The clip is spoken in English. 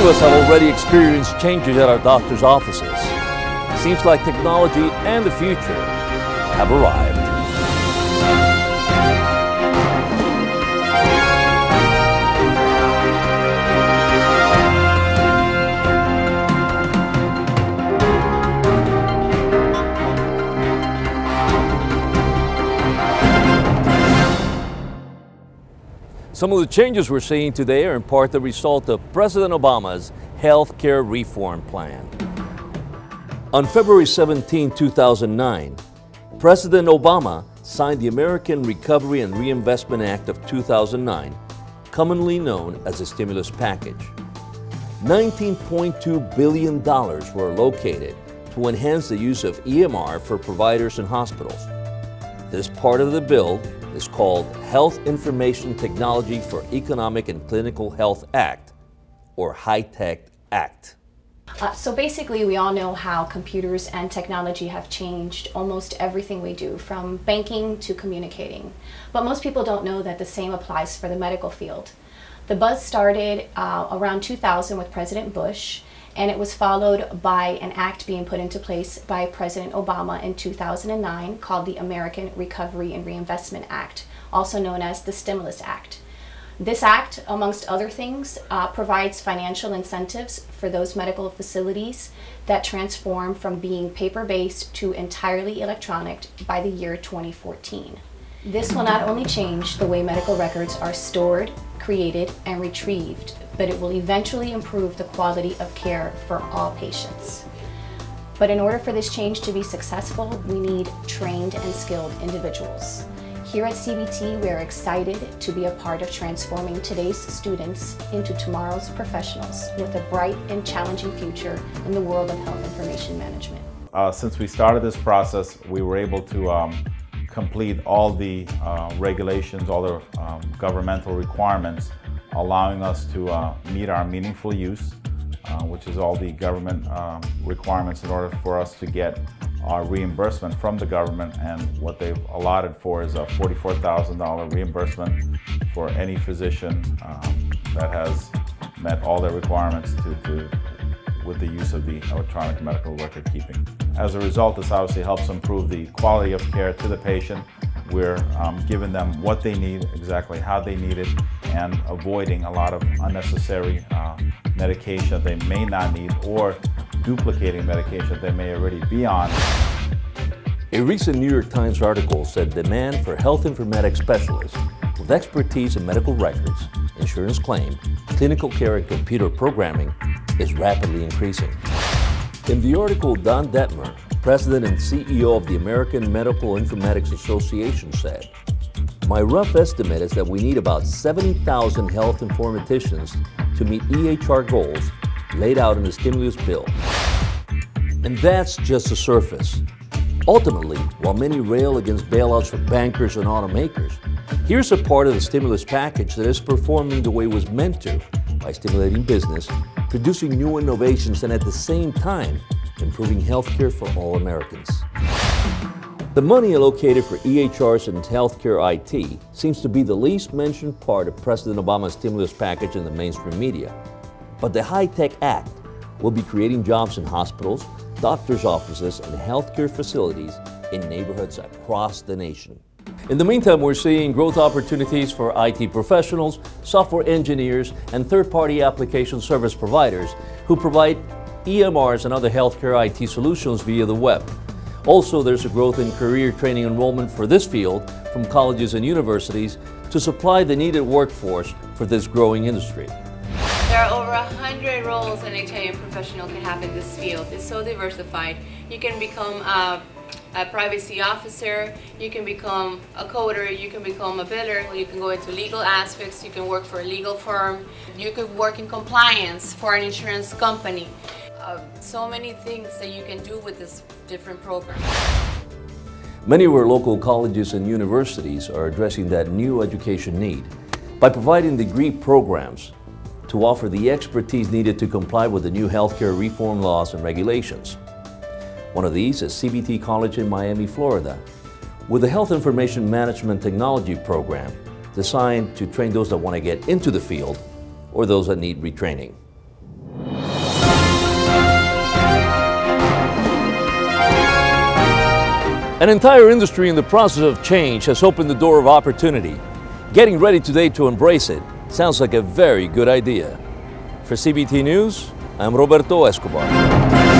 us have already experienced changes at our doctor's offices. Seems like technology and the future have arrived. Some of the changes we're seeing today are in part the result of President Obama's health care reform plan. On February 17, 2009, President Obama signed the American Recovery and Reinvestment Act of 2009, commonly known as the stimulus package. $19.2 billion were allocated to enhance the use of EMR for providers and hospitals. This part of the bill is called Health Information Technology for Economic and Clinical Health Act, or HITECH Act. So basically, we all know how computers and technology have changed almost everything we do, from banking to communicating. But most people don't know that the same applies for the medical field. The buzz started around 2000 with President Bush, and it was followed by an act being put into place by President Obama in 2009 called the American Recovery and Reinvestment Act, also known as the Stimulus Act. This act, amongst other things, provides financial incentives for those medical facilities that transform from being paper-based to entirely electronic by the year 2014. This will not only change the way medical records are stored, created, and retrieved, but it will eventually improve the quality of care for all patients. But in order for this change to be successful, we need trained and skilled individuals. Here at CBT, we are excited to be a part of transforming today's students into tomorrow's professionals with a bright and challenging future in the world of health information management. Since we started this process, we were able to complete all the regulations, all the governmental requirements, allowing us to meet our meaningful use, which is all the government requirements in order for us to get our reimbursement from the government. And what they've allotted for is a $44,000 reimbursement for any physician that has met all their requirements with the use of the electronic medical record keeping. As a result, this obviously helps improve the quality of care to the patient. We're giving them what they need, exactly how they need it, and avoiding a lot of unnecessary medication that they may not need, or duplicating medication that they may already be on. A recent New York Times article said demand for health informatics specialists with expertise in medical records, insurance claim, clinical care, and computer programming is rapidly increasing. In the article, Don Detmer, President and CEO of the American Medical Informatics Association, said, "My rough estimate is that we need about 70,000 health informaticians to meet EHR goals laid out in the stimulus bill." And that's just the surface. Ultimately, while many rail against bailouts for bankers and automakers, here's a part of the stimulus package that is performing the way it was meant to, by stimulating business, producing new innovations, and at the same time, improving healthcare for all Americans. The money allocated for EHRs and healthcare IT seems to be the least mentioned part of President Obama's stimulus package in the mainstream media. But the HITECH Act will be creating jobs in hospitals, doctors' offices, and healthcare facilities in neighborhoods across the nation. In the meantime, we're seeing growth opportunities for IT professionals, software engineers, and third-party application service providers who provide EMRs and other healthcare IT solutions via the web. Also, there's a growth in career training enrollment for this field from colleges and universities to supply the needed workforce for this growing industry. There are over 100 roles an HIM professional can have in this field. It's so diversified. You can become a privacy officer, you can become a coder, you can become a biller, you can go into legal aspects, you can work for a legal firm, you could work in compliance for an insurance company. So many things that you can do with this different program. Many of our local colleges and universities are addressing that new education need by providing degree programs to offer the expertise needed to comply with the new healthcare reform laws and regulations. One of these is CBT College in Miami, Florida, with a Health Information Management Technology program designed to train those that want to get into the field or those that need retraining. An entire industry in the process of change has opened the door of opportunity. Getting ready today to embrace it sounds like a very good idea. For CBT News, I'm Roberto Escobar.